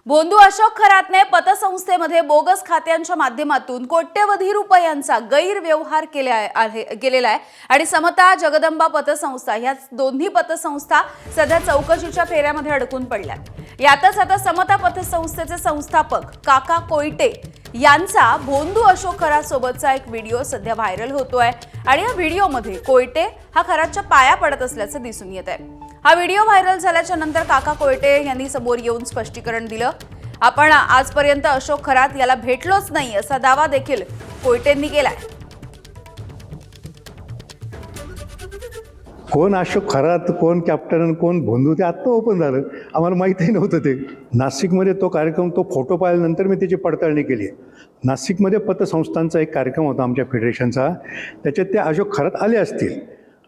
भोंदू अशोक खरातने पतसंस्थेमध्ये बोगस खात्यांच्या माध्यमातून कोट्यवधी रुपयांचा गैरव्यवहार केलेला आहे आणि समता जगदंबा पतसंस्था ह्या दोन्ही पतसंस्था सध्या चौकशीच्या फेऱ्यामध्ये अडकून पडल्यात। यातच आता समता पतसंस्थेचे संस्थापक काका कोयटे यांचा भोंदू अशोक खरात सोबतचा एक व्हिडिओ सध्या व्हायरल होतोय आणि या व्हिडिओमध्ये कोयटे हा खरातच्या पाया पडत असल्याचं दिसून येत आहे। हा व्हिडिओ व्हायरल झाल्याच्या नंतर काका कोयटे यांनी समोर येऊन स्पष्टीकरण दिलं। आपण आजपर्यंत अशोक खरात याला भेटलोच नाही असा दावा देखील कोयटेंनी केलाय। कोण अशोक खरात, कोण कॅप्टन, कोण भोंदू ते आत्ता ओपन झालं, आम्हाला माहीतही नव्हतं ते। नाशिकमध्ये तो कार्यक्रम, तो फोटो पाहिल्यानंतर मी त्याची पडताळणी केली। नाशिकमध्ये पतसंस्थांचा एक कार्यक्रम होता आमच्या फेडरेशनचा, त्याच्यात ते अशोक खरात आले असतील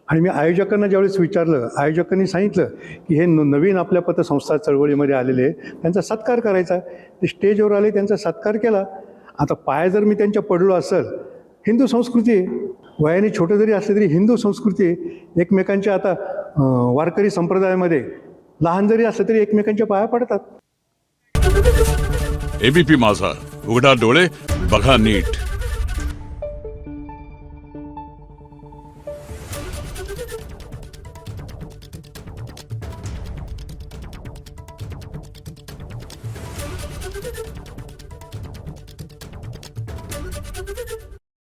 आणि मी आयोजकांना ज्यावेळेस विचारलं, आयोजकांनी सांगितलं की हे नवीन आपल्या पतसंस्था चळवळीमध्ये आलेले, त्यांचा सत्कार करायचा। ते स्टेजवर आले, त्यांचा सत्कार केला। आता पाय जर मी त्यांच्या पडलो असेल, हिंदू संस्कृती आहे, वयाने छोटं जरी असले तरी हिंदू संस्कृती आहे। एकमेकांच्या आता वारकरी संप्रदायामध्ये लहान जरी असलं तरी एकमेकांच्या पाया पडतात। एबीपी माझा, उघडा डोळे बघा नीट।